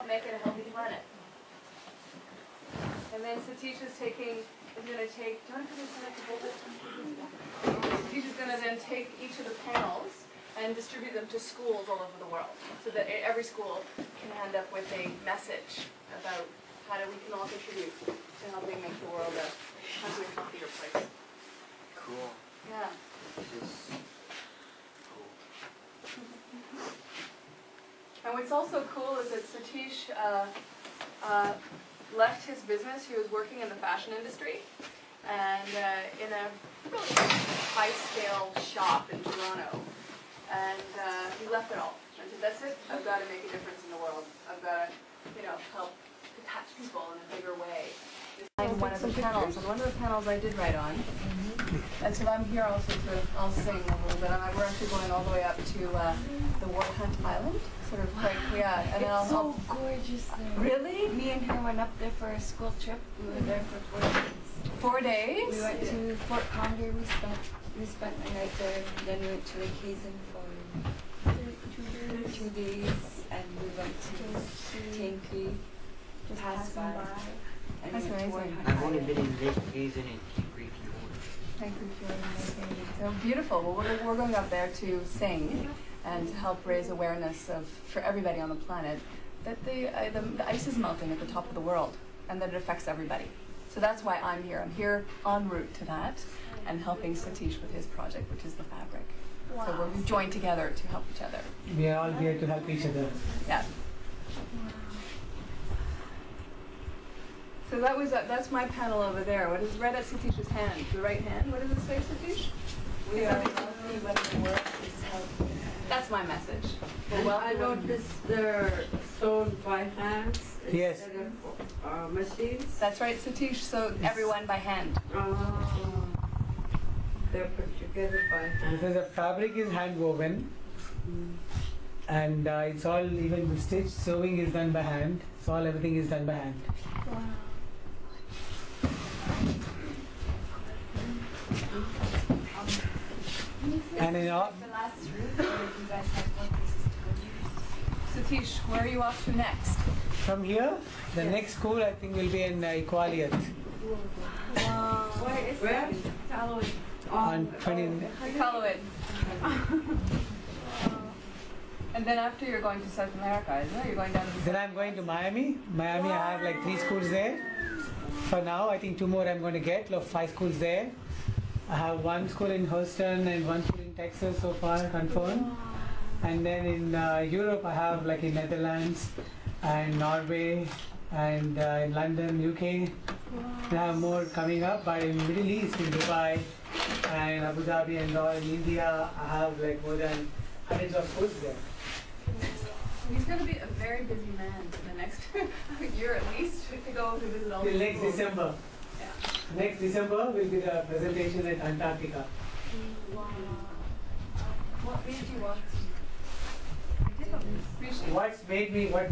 Make it a healthy planet. And then Satish is going to take, do you want to hold it? Satish is going to then take each of the panels and distribute them to schools all over the world, so that every school can end up with a message about how we can all contribute to helping make the world a healthier place. Cool. Yeah. This is cool. And what's also cool is that Satish left his business. He was working in the fashion industry and in a really high-scale shop in Toronto. And he left it all. And said, that's it. I've got to make a difference in the world. I've got to, help touch people in a bigger way. One of the panels, and one of the panels I did write on. And so I'm here also I'll sing a little bit. We're actually going all the way up to the War Hunt Island. Sort of like, yeah. And then it's so gorgeous there. Really? Me and her went up there for a school trip. We were there for 4 days. 4 days? We went to Fort Conger. We spent the night there. Then we went to Lake Hazen for 2 days. And we went to Tanky, passed by. And that's amazing. I've only been in Lake Hazen and Keep Thank you for so beautiful. Well, we're going up there to sing and to help raise awareness for everybody on the planet that the ice is melting at the top of the world and that it affects everybody. So that's why I'm here. I'm here en route to that and helping Satish with his project, which is the fabric. Wow. So we've joined together to help each other. We are all here to help each other. Yeah. So that's my panel over there. What is right at Satish's hand? The right hand. What does it say, Satish? We are healthy when the world is healthy. That's my message. And I noticed they're sewn by hands yes. instead of machines. That's right, Satish. So everyone by hand. They're put together by hand. Because the fabric is hand woven, and it's all, even the stitch sewing is done by hand. So everything is done by hand. Wow. And in all, the last route, or you guys have more places to go? Satish, where are you off to next? from here, the next school I think will be in Equality. Wow. Where is that? Halloween. On 20. Iqaluit. And then after you're going to South America, isn't it? You're going down to Then I'm going to Miami. Miami, I have like 3 schools there. For now, I think 2 more I'm going to get, 5 schools there. I have 1 school in Houston and 1 school in Texas so far confirmed. And then in Europe, I have like in Netherlands and Norway and in London, UK. I have more coming up, but in Middle East, in Dubai and Abu Dhabi and all, in India, I have like more than hundreds of schools there. He's going to be a very busy man for the next year at least to go to visit all the Till next schools. December. Yeah. Next December will be the presentation at Antarctica. Wow. What made you want to? What made me do What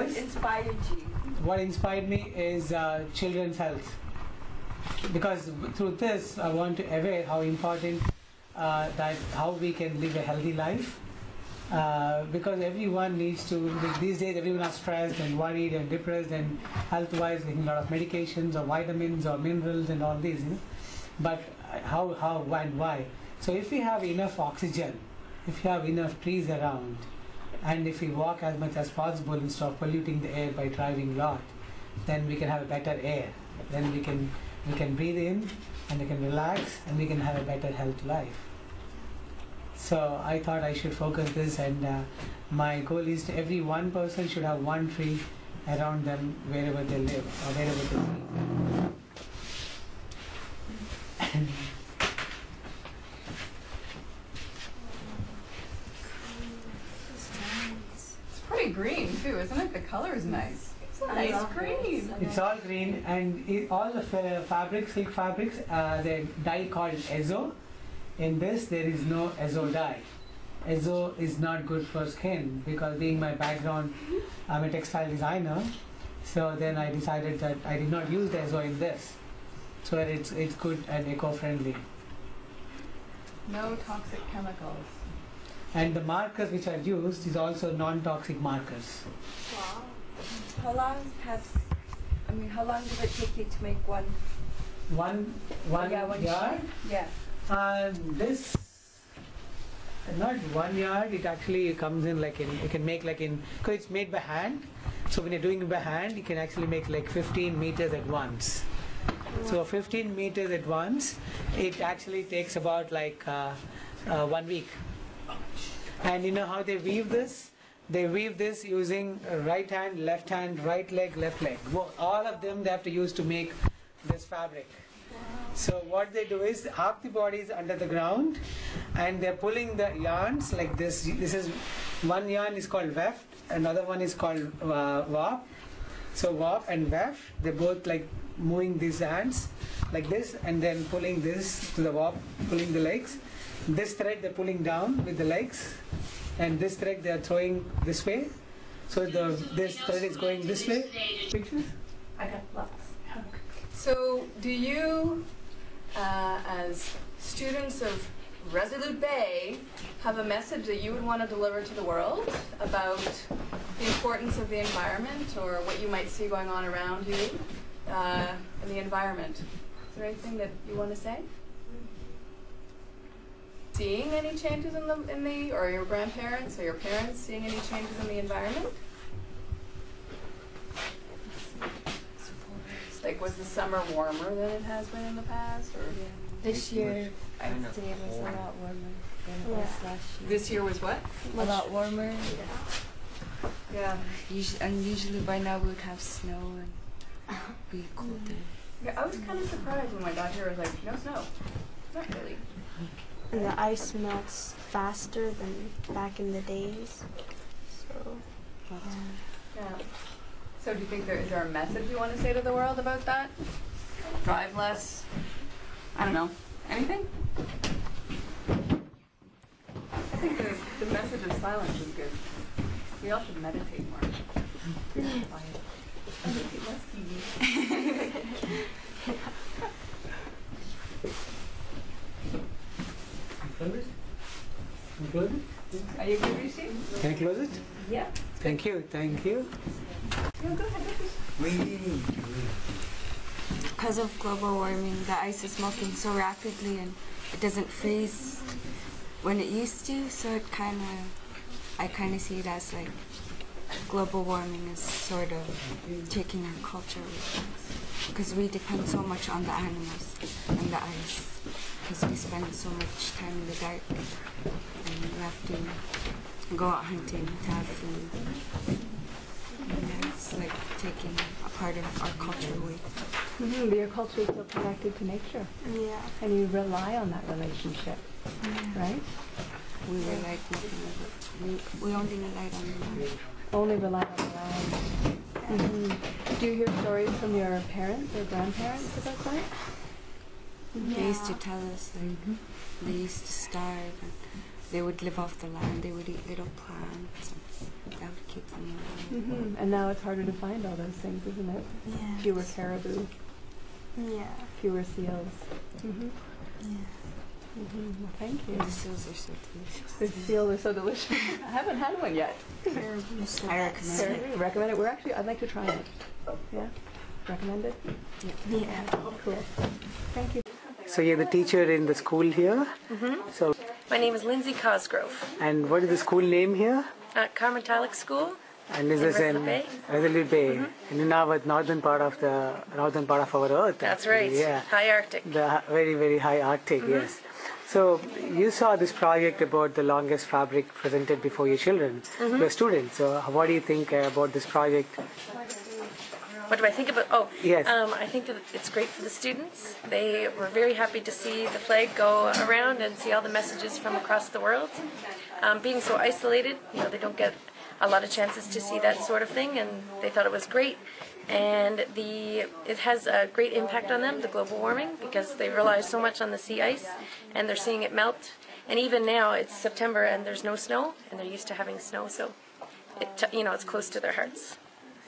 this? inspired you? What inspired me is children's health. Because through this, I want to aware how important that how we can live a healthy life. Because everyone needs to, these days everyone is stressed and worried and depressed and health-wise getting a lot of medications or vitamins or minerals and all these, but how, and why? So if we have enough oxygen, if you have enough trees around, and if we walk as much as possible instead of polluting the air by driving a lot, then we can have a better air. Then we can breathe in and we can relax and we can have a better health life. So I thought I should focus this, and my goal is every one person should have 1 tree around them wherever they live or wherever they live. It's pretty green too, isn't it? The color is nice. It's a nice green. It's all green, and all the fabrics, silk fabrics, the dye called azo. In this, there is no azo dye. Azo is not good for skin, because being my background, I'm a textile designer. So then I decided that I did not use the azo in this, so that it's good and eco-friendly. No toxic chemicals. And the markers which are used is also non-toxic markers. Wow. How long how long did it take you to make one? One yard. Yeah. This not 1 yard. It actually comes in like you can make like in because it's made by hand. So when you're doing it by hand, you can actually make like 15 meters at once. So 15 meters at once, it actually takes about like 1 week. And you know how they weave this? They weave this using right hand, right leg, left leg. All of them they have to use to make this fabric. So what they do is half the body is under the ground and they're pulling the yarns like this. This is one yarn is called weft, another one is called warp. So warp and weft, they're both like moving these hands like this and then pulling this to the warp, pulling the legs. This thread they're pulling down with the legs and this thread they're throwing this way. So this thread is going this way. Pictures? I got lots. So, do you, as students of Resolute Bay, have a message that you would want to deliver to the world about the importance of the environment or what you might see going on around you in the environment? Is there anything that you want to say? Seeing any changes in the, or your grandparents or your parents seeing any changes in the environment? Like, was the summer warmer than it has been in the past? Or This year, I'd say it was a lot warmer than it was last year. this year was what? A lot warmer. Yeah. Usually by now we would have snow and be colder. Yeah, I was kind of surprised when I got here. I was like, no snow. Not really. And the ice melts faster than back in the days. So, Yeah. So do you think is there a message you want to say to the world about that? Drive less? I don't know. Anything? I think the message of silence is good. We all should meditate more. Less TV. Close it? Are you good, Rishi? Can I close it? Yeah. Thank you. No, go ahead. Because of global warming, the ice is melting so rapidly and it doesn't freeze when it used to, so I kind of see it as like global warming is sort of taking our culture with us. Because we depend so much on the animals and the ice. Because we spend so much time in the dark and we have to go out hunting to have food. And it's like taking a part of our culture away. Mm-hmm. But your culture is so connected to nature. yeah. And you rely on that relationship, right? We rely we only rely on the land. Only rely on the land. Mm-hmm. Do you hear stories from your parents or grandparents about that? They used to tell us like they used to starve and they would live off the land. They would eat little plants. And that would keep them alive. Mm-hmm. And now it's harder to find all those things, isn't it? Yeah. Fewer caribou, Yeah. fewer seals. Mm-hmm. Yeah. Mm-hmm. Well, thank you. The seals are so delicious. The seals are so delicious. I haven't had one yet. I recommend it. Certainly recommend it. I'd like to try it. Yeah? Recommend it? Yeah. Cool. Thank you. So you're the teacher in the school here. So, My name is Lindsay Cosgrove and what is the school name here? at QARMARTALIK School. And is In this in Resolute Bay. Resolute Bay? And you're now at northern part of our Earth. That's actually. right. Yeah. High Arctic. The very, very high Arctic, yes. So you saw this project about the longest fabric presented before your children, your students. So what do you think about this project? What do I think about? Oh, Yes. I think that it's great for the students. They were very happy to see the flag go around and see all the messages from across the world. Being so isolated, they don't get a lot of chances to see that sort of thing, and they thought it was great. And it has a great impact on them, the global warming, because they rely so much on the sea ice, and they're seeing it melt. And even now, it's September and there's no snow, and they're used to having snow, so it's close to their hearts.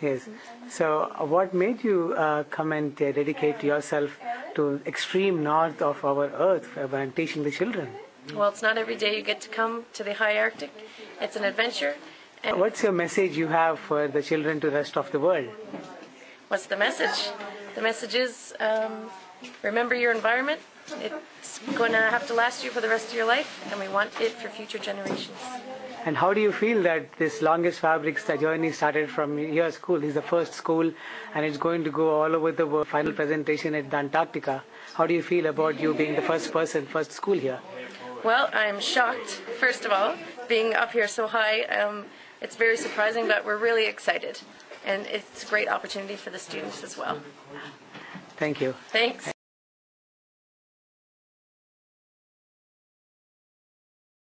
Yes. So what made you come and dedicate yourself to extreme north of our Earth and teaching the children? Well, it's not every day you get to come to the high Arctic. It's an adventure. And What's your message you have for the children to the rest of the world? what's the message? The message is remember your environment. It's going to have to last you for the rest of your life, and we want it for future generations. And how do you feel that this longest fabrics journey started from your school? This is the first school, and it's going to go all over the world. Final presentation at Antarctica. How do you feel about you being the first person, first school here? Well, I'm shocked, first of all, being up here so high. It's very surprising, but we're really excited. And it's a great opportunity for the students as well. Thank you. Thanks.